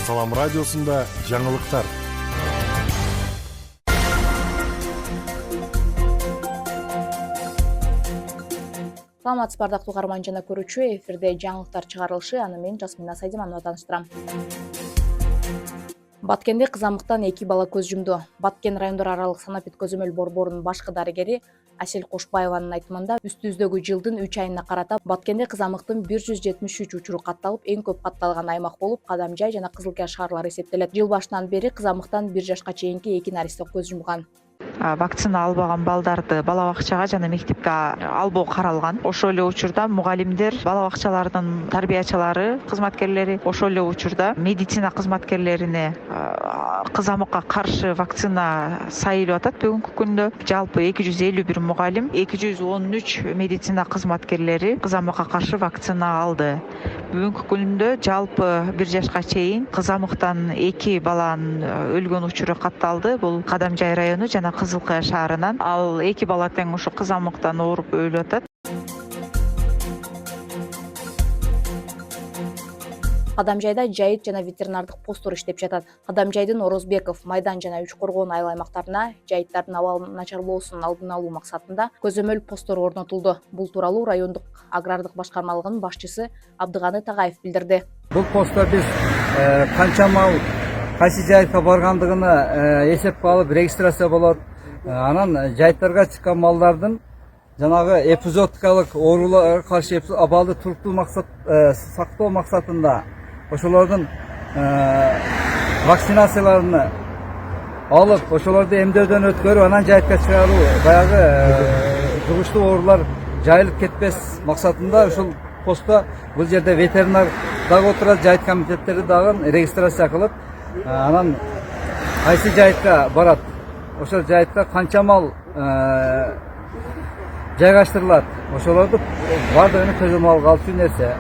Салам радиосунда жаңылыктар. Саламатсыз бардактуу угарман жана көрүүчү, эфирде жаңылыктар чыгарылышы, аны мен Жасмина Сайдиманова тааныштырам. Баткенде кызамыктан 2 бала көз жумду. Баткен райондор аралык санапит көзөмөл борборунун башкы дарыгери Асель Кошбаеванын айтымында, үстүбүздөгү жылдын 3 айына карата Баткенде кызамыктын 173 учуру катталып, эң көп катталган аймак болуп Кадамжай жана Кызылкия шаарлары эсептелет. Жыл башынан бери кызамыктан 1 жашка чейинки 2 наристе көз жумган. Вакцина албаган балдарды бала бакчага жана мектепке албоо каралган. Ошол эле учурда мугалимдер, бала бакчалардын тарбиячылары, кызматкерлери, ошол эле учурда медицина кызматкерлерине кызамыкка каршы вакцина сайылып атат. Бүгүнкү күндө жалпы 251 мугалим, 213 медицина кызматкерлери кызамыкка каршы вакцина алды. Бүгүнкү күндө жалпы 1 жашка чейин кызамыктан 2 баланын өлгөн учуру катталды. Бул Кадамжай району жана Кызылкия шаарынан. Ал 2 бала тең ушу кызамыктан ооруп өлүп атат. Кадамжайда жайыт жана ветеринардык посттор иштеп жатат. Кадамжайдын Орозбеков, Майдан жана Үч Коргоон айыл аймактарына жайыттардын абалынын начарлоосунун алдын алуу максатында көзөмөл посттор орнотулду. Бул тууралуу райондук агрардык башкармалыгынын башчысы Абдыганы Тагаев билдирди. Бул постто биз канча мал кайсы жайытка баргандыгына эсепке алып регистрация болот. Анан жайыттарга чыккан малдардын жанагы эпизодикалык ооруларга каршы абалды туруктуу сактоо максатында ошолордун вакцинацияларын алып, ошолорду эмдөөдөн өткөрүп, анан жайытка чыгаруу, баягы жугуштуу оорулар жайылып кетпес максатында ушул постто бул жерде ветеринар дагы отурат, жайыт комитеттери дагы регистрация кылып, анан кайсы жайытка барат, ошол жайытка канча мал жайгаштырылат, ошолорду бардыгын көзөмөл алып алчу нерсе.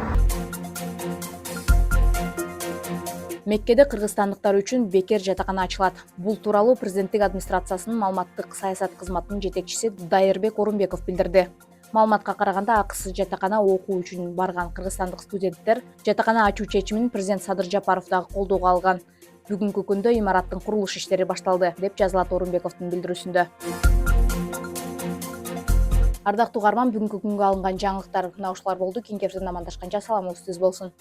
Меккеде кыргызстандыктар үчүн бекер жатакана ачылат. Бул тууралуу президенттик администрациясынын маалыматтык саясат кызматынын жетекчиси Дайырбек Орунбеков билдирди. Маалыматка караганда, акысыз жатакана окуу үчүн барган кыргызстандык студенттер жатакана ачуу чечимин президент Садыр Жапаров дагы колдоого алган. Бүгүнкү күндө имараттын курулуш иштери башталды, деп жазылат Орунбековдун билдирүүсүндө. Ардактуу угарман, бүгүнкү күнгө алынган жаңылыктар мына ушулар болду. Кийинки эфирден амандашканча саламыңыз түз болсун.